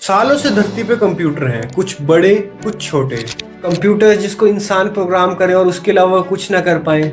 सालों से धरती पे कंप्यूटर हैं, कुछ बड़े कुछ छोटे। कंप्यूटर जिसको इंसान प्रोग्राम करे और उसके अलावा कुछ ना कर पाए।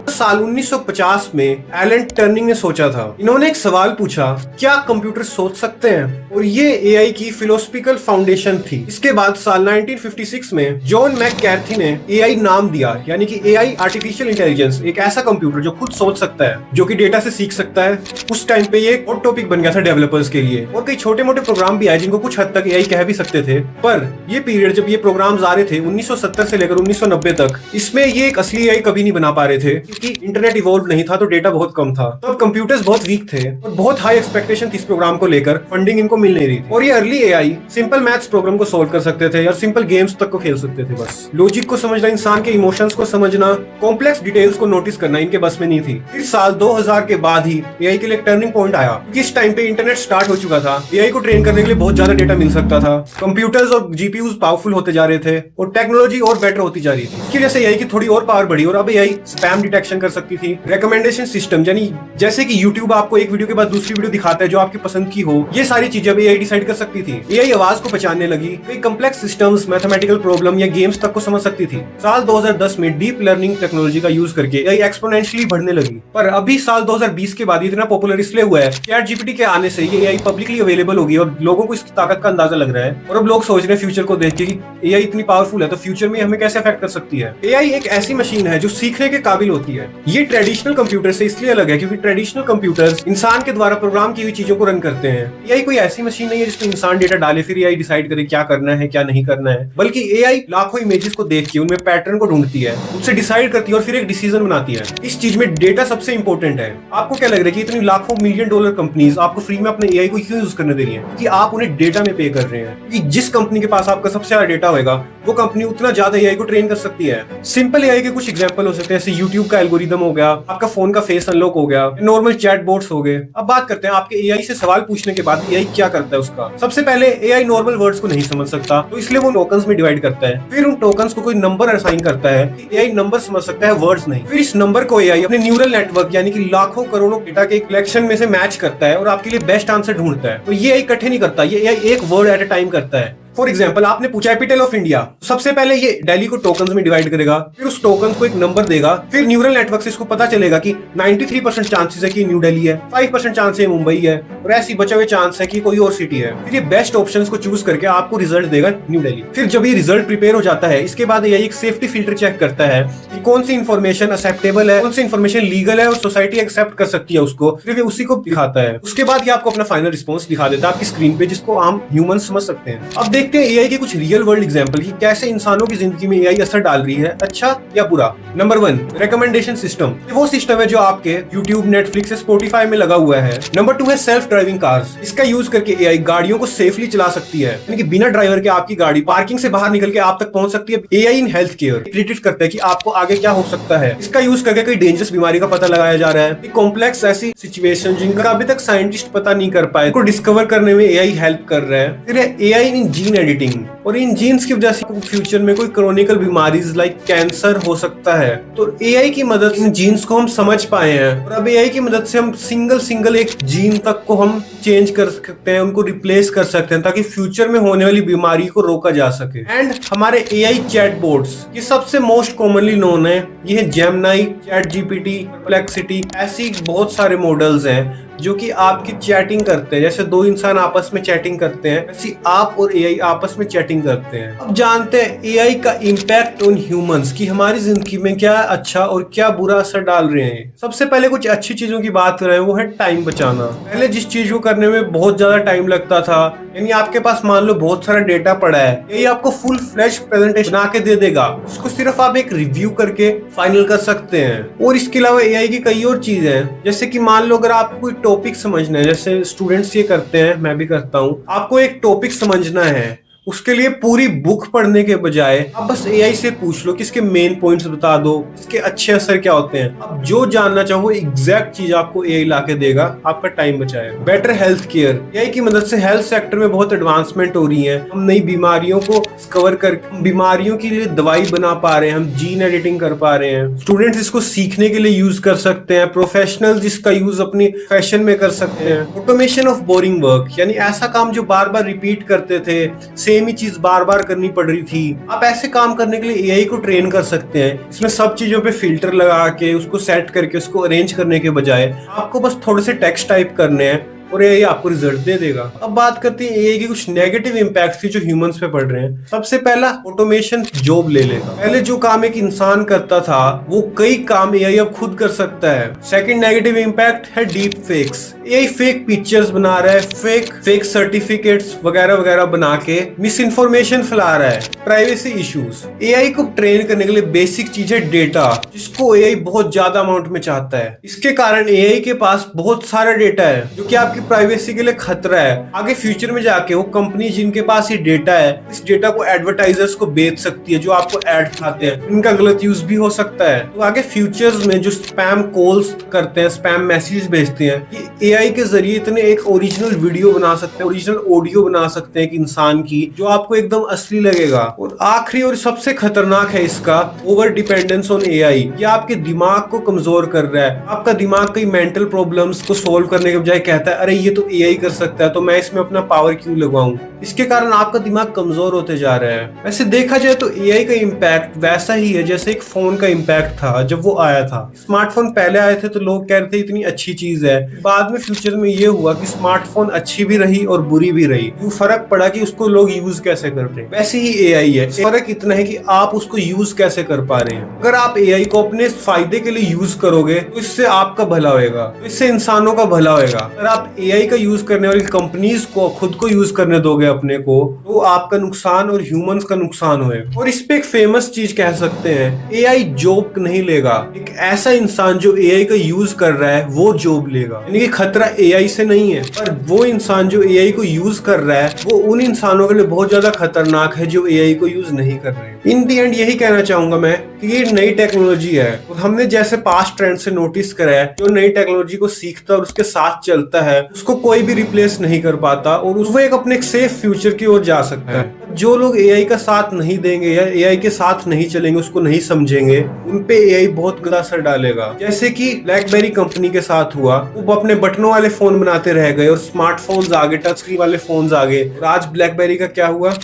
साल 1950 में एलन टर्निंग ने सोचा था। इन्होंने एक सवाल पूछा, क्या कंप्यूटर सोच सकते हैं? और ये एआई की फिलोसफिकल फाउंडेशन थी। इसके बाद साल 1956 में जॉन मैककार्थी ने एआई नाम दिया, यानी कि एआई आर्टिफिशियल इंटेलिजेंस, एक ऐसा कंप्यूटर जो खुद सोच सकता है, जो कि डेटा से सीख सकता है। उस टाइम पे ये हॉट टॉपिक बन गया था डेवलपर्स के लिए, और कई छोटे मोटे प्रोग्राम भी आए जिनको कुछ हद तक एआई कह भी सकते थे। पर ये पीरियड जब ये प्रोग्राम्स आ रहे थे 1970 से लेकर 1990 तक, इसमें ये एक असली एआई कभी नहीं बना पा रहे थे, क्योंकि इंटरनेट इवॉल्व नहीं था तो डेटा बहुत कम था। तो अब कंप्यूटर्स बहुत वीक थे और बहुत हाई एक्सपेक्टेशन थी इस प्रोग्राम को लेकर, फंडिंग इनको मिल नहीं रही थी। और ये early AI simple maths problem को सॉल्व कर सकते थे और सिंपल गेम्स तक को खेल सकते थे। बस लॉजिक को समझना, इंसान के इमोशंस को समझना, कॉम्प्लेक्स डिटेल्स को नोटिस करना इनके बस में नहीं थी। फिर साल 2000 के बाद ही एआई के लिए एक टर्निंग पॉइंट आया, क्योंकि इस टाइम पे इंटरनेट स्टार्ट हो चुका था। एआई को ट्रेन करने के लिए बहुत ज्यादा डेटा मिल सकता था, कंप्यूटर्स और जीपीयूज पावरफुल होते जा रहे थे और टेक्नोलॉजी और बेटर होती जा रही थी। इसकी वजह से एआई की थोड़ी और पावर बढ़ी और अब एआई स्पैम डिटेक्शन कर सकती थी। रिकमेंडेशन सिस्टम, यानी जैसे कि यूट्यूब आपको एक वीडियो के बाद दूसरी वीडियो दिखाता है जो आपकी पसंद की हो, ये सारी चीजें अब एआई डिसाइड कर सकती थी। एआई आवाज को पहचानने लगी, कई कॉम्प्लेक्स सिस्टम्स, मैथमेटिकल प्रॉब्लम या गेम्स तक को समझ सकती थी। साल 2010 में डीप लर्निंग टेक्नोलॉजी का यूज करके एआई एक्सपोनेंशियली बढ़ने लगी। पर अभी साल 2020 के बाद इतना पॉपुलर इसलिए हुआ है, चैट जीपीटी के आने से ये एआई पब्लिकली अवेलेबल होगी और लोगों को इसकी ताकत का अंदाजा लग रहा है। और अब लोग सोच रहे हैं फ्यूचर को देख के कि एआई इतनी पावरफुल है तो फ्यूचर में हमें कैसे अफेक्ट कर सकती है। एआई एक ऐसी मशीन है जो सीखने के काबिल होती है। ये ट्रेडिशनल कंप्यूटर से इसलिए अलग है क्योंकि ट्रेडिशनल कंप्यूटर्स इंसान के द्वारा प्रोग्राम की हुई चीजों को रन करते हैं। एआई कोई ऐसी मशीन नहीं है जिसमें इंसान डेटा डाले फिर एआई डिसाइड करे क्या करना है क्या नहीं करना है, बल्कि एआई लाखों इमेजेस को देख के उनमें पैटर्न को ढूंढती है, उससे डिसाइड करती है और फिर एक डिसीजन बनाती है। इस चीज में डेटा सबसे इंपॉर्टेंट है। आपको क्या लग रहा है कि इतनी लाखों मिलियन डॉलर कंपनीज आपको फ्री में अपने एआई को क्यों यूज करने दे रही है? क्योंकि आप उन्हें डेटा में पे कर रहे हैं। क्योंकि जिस कंपनी के पास आपका सबसे ज्यादा डेटा होगा वो कंपनी उतना ज्यादा एआई को ट्रेन कर सकती है। सिंपल एआई के कुछ एग्जांपल हो सकते हैं, जैसे यूट्यूब का एल्गोरिदम हो गया, आपका फोन का फेस अनलॉक हो गया, नॉर्मल चैट बोट्स हो गए। अब बात करते हैं आपके एआई से सवाल पूछने के बाद एआई क्या करता है उसका। सबसे पहले एआई नॉर्मल वर्ड्स को नहीं समझ सकता, तो इसलिए वो टोकन्स में डिवाइड करता है। फिर उन टोकन्स को कोई नंबर असाइन करता है। एआई नंबर समझ सकता है, वर्ड्स नहीं। फिर इस नंबर को एआई अपने न्यूरल नेटवर्क यानी कि लाखों करोड़ों डेटा के कलेक्शन में से मैच करता है और आपके लिए बेस्ट आंसर ढूंढता है। तो ये एआई इकट्ठे नहीं करता, ये एआई एक वर्ड एट अ टाइम करता है। फॉर एग्जाम्पल, आपने पूछा कैपिटल ऑफ इंडिया, सबसे पहले ये दिल्ली को टोकन्स में डिवाइड करेगा, फिर उस टोकन्स को एक नंबर देगा, फिर न्यूरल नेटवर्क से इसको पता चलेगा कि 93% चांसेस है कि न्यू दिल्ली है, 5% चांस है मुंबई है, और ऐसी बचे हुए चांस है कि कोई और सिटी है। फिर ये बेस्ट ऑप्शंस को चूज करके आपको रिजल्ट देगा न्यू दिल्ली। फिर जब ये रिजल्ट प्रिपेयर हो जाता है, इसके बाद ये एक सेफ्टी फिल्टर चेक करता है कि कौन सी इन्फॉर्मेशन एक्सेप्टेबल है, कौन सी इन्फॉर्मेशन लीगल है और सोसाइटी एक्सेप्ट कर सकती है उसको, फिर उसी को दिखाता है। उसके बाद ये आपको अपना फाइनल रिस्पॉन्स दिखा देता है आपकी स्क्रीन पे, जिसको आम ह्यूमन समझ सकते हैं। अब देखते हैं एआई के कुछ रियल वर्ल्ड एग्जांपल कि कैसे इंसानों की जिंदगी में एआई असर डाल रही है, अच्छा या बुरा। Number 1, recommendation system. वो सिस्टम है जो आपके यूट्यूब, नेटफ्लिक्स, स्पॉटिफाई में लगा हुआ है। नंबर 2 है सेल्फ ड्राइविंग कार्स। इसका यूज करके एआई गाड़ियों को सेफली चला सकती है, यानी कि बिना ड्राइवर के आपकी गाड़ी पार्किंग से बाहर निकल के आप तक पहुंच सकती है। AI in health care predict करता है कि आपको आगे क्या हो सकता है। इसका यूज करके कोई डेंजरस बीमारी का पता लगाया जा रहा है। कॉम्प्लेक्स ऐसी सिचुएशन जिनका अभी तक साइंटिस्ट पता नहीं कर पाए, उनको डिस्कवर करने में एआई हेल्प कर रहा है। फिर एआई इन जीन एडिटिंग, और इन जीन्स की वजह से फ्यूचर में कोई क्रोनिकल बीमारीज लाइक कैंसर हो सकता है। तो एआई की मदद से इन जीन्स को हम समझ पाए हैं, और अब एआई की मदद से हम सिंगल एक जीन तक को हम चेंज कर सकते हैं, उनको रिप्लेस कर सकते हैं, ताकि फ्यूचर में होने वाली बीमारी को रोका जा सके। एंड हमारे एआई चैटबॉट्स, ये सबसे मोस्ट कॉमनली नोन है, ये है जेमिनी, चैट जीपीटी, परप्लेक्सिटी, ऐसी बहुत सारे मॉडल्स हैं जो कि आपकी चैटिंग करते हैं। जैसे दो इंसान आपस में चैटिंग करते हैं, ऐसी आप और एआई आपस में चैटिंग करते हैं। अब जानते हैं एआई का इम्पैक्ट ऑन ह्यूमंस, की हमारी जिंदगी में क्या अच्छा और क्या बुरा असर डाल रहे हैं। सबसे पहले कुछ अच्छी चीजों की बात कर रहे हैं, वो है टाइम बचाना। पहले जिस चीज को करने में बहुत ज्यादा टाइम लगता था, यानी आपके पास मान लो बहुत सारा डेटा पड़ा है, यही आपको फुल फ्लैश प्रेजेंटेशन बना के दे देगा, उसको सिर्फ आप एक रिव्यू करके फाइनल कर सकते हैं। और इसके अलावा एआई की कई और चीजें हैं, जैसे कि मान लो अगर आपको कोई टॉपिक समझना है, जैसे स्टूडेंट्स ये करते हैं, मैं भी करता हूँ, आपको एक टॉपिक समझना है उसके लिए पूरी बुक पढ़ने के बजाय आप बस एआई से पूछ लो कि इसके मेन पॉइंट्स बता दो, इसके अच्छे असर क्या होते हैं। आप जो जानना चाहो वो एग्जैक्ट चीज आपको एआई ला के देगा, आपका टाइम बचाएगा। बेटर हेल्थ केयर, एआई की मदद से हेल्थ सेक्टर में बहुत एडवांसमेंट हो रही है। हम नई बीमारियों को कवर कर बीमारियों के लिए दवाई बना पा रहे हैं, हम जीन एडिटिंग कर पा रहे हैं। स्टूडेंट्स इसको सीखने के लिए यूज कर सकते हैं, प्रोफेशनल्स इसका यूज अपनी फैशन में कर सकते हैं। ऑटोमेशन ऑफ बोरिंग वर्क, यानी ऐसा काम जो बार बार रिपीट करते थे, सेम ही चीज बार बार करनी पड़ रही थी, आप ऐसे काम करने के लिए एआई को ट्रेन कर सकते हैं। इसमें सब चीजों पे फिल्टर लगा के उसको सेट करके उसको अरेंज करने के बजाय आपको बस थोड़े से टेक्स्ट टाइप करने हैं और एआई आपको रिजल्ट दे देगा। अब बात करते हैं एआई के कुछ नेगेटिव इंपैक्ट्स की जो ह्यूमंस पे पड़ रहे हैं। सबसे पहला, ऑटोमेशन जॉब ले लेगा। पहले जो काम एक इंसान करता था वो कई काम एआई अब खुद कर सकता है। सेकंड नेगेटिव इंपैक्ट है deep fakes. AI fake pictures बना रहा है, फेक सर्टिफिकेट्स वगैरह वगैरह बना के मिस इन्फॉर्मेशन फैला रहा है। प्राइवेसी इश्यूज, एआई को ट्रेन करने के लिए बेसिक चीज है डेटा, जिसको एआई बहुत ज्यादा अमाउंट में चाहता है। इसके कारण एआई के पास बहुत सारा डेटा है जो कि आपकी प्राइवेसी के लिए खतरा है। आगे फ्यूचर में जाके वो कंपनी जिनके पास ये डेटा है, इस डेटा को एडवर्टाइजर्स को बेच सकती है जो आपको एड दिखाते हैं, इनका गलत यूज भी हो सकता है। तो आगे फ्यूचर्स में जो स्पैम कॉल्स करते हैं, स्पैम मैसेज भेजते हैं, ये एआई के जरिए इतने एक ओरिजिनल वीडियो बना सकते हैं, ओरिजिनल ऑडियो बना सकते हैं एक इंसान की, जो आपको एकदम असली लगेगा। और आखिरी और सबसे खतरनाक है इसका ओवर डिपेंडेंस ऑन एआई। ये आपके दिमाग को कमजोर कर रहा है। आपका दिमाग कई मेंटल प्रॉब्लम्स को सोल्व करने के बजाय कहता है अरे ये तो एआई कर सकता है, तो मैं इसमें अपना पावर क्यों लगवाऊं। इसके कारण आपका दिमाग कमजोर होते जा रहा है। वैसे देखा जाए तो एआई का इम्पैक्ट वैसा ही है जैसे एक फोन का इम्पैक्ट था जब वो आया था। स्मार्टफोन पहले आए थे तो लोग कह रहे थे इतनी अच्छी चीज है, बाद में फ्यूचर में ये हुआ कि स्मार्टफोन अच्छी भी रही और बुरी भी रही। वो फर्क पड़ा कि उसको लोग यूज कैसे कर रहे हैं। वैसे ही एआई है, फर्क इतना है कि आप उसको यूज कैसे कर पा रहे हैं। अगर आप एआई को अपने फायदे के लिए यूज करोगे तो इससे आपका भला होगा, तो इससे इंसानों का भला होगा। अगर आप एआई का यूज करने वाली कंपनीज को खुद को यूज करने दोगे अपने को, तो आपका नुकसान और ह्यूमंस का नुकसान होगा। और इस पे एक फेमस चीज कह सकते हैं, एआई जॉब नहीं लेगा, एक ऐसा इंसान जो एआई का यूज कर रहा है वो जॉब लेगा। यानी कि खतरा एआई से नहीं है, पर वो इंसान जो एआई को यूज कर रहा है वो उन इंसानों के लिए बहुत ज्यादा खतरनाक है जो एआई को यूज नहीं कर रहे हैं। इन दी एंड यही कहना चाहूंगा मैं कि ये नई टेक्नोलॉजी है और हमने जैसे पास्ट ट्रेंड से नोटिस करा है, जो नई टेक्नोलॉजी को सीखता है और उसके साथ चलता है उसको कोई भी रिप्लेस नहीं कर पाता और वो एक अपने सेफ फ्यूचर की ओर जा सकता है। जो लोग एआई का साथ नहीं देंगे या एआई के साथ नहीं चलेंगे, उसको नहीं समझेंगे, उन पे एआई बहुत गलत असर डालेगा। जैसे कि ब्लैकबेरी कंपनी के साथ हुआ, वो अपने बटनों वाले फोन बनाते रह गए और स्मार्टफोन्स आ गए, टच स्क्रीन वाले फोन्स आ गए, और आज ब्लैकबेरी का क्या हुआ।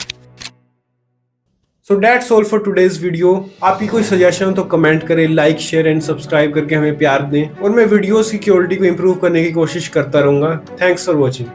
So that's all for today's video। आपकी कोई सजेशन हो तो कमेंट करें, लाइक शेयर एंड सब्सक्राइब करके हमें प्यार दें, और मैं वीडियो सिक्योरिटी को इम्प्रूव करने की कोशिश करता रहूंगा। Thanks for watching.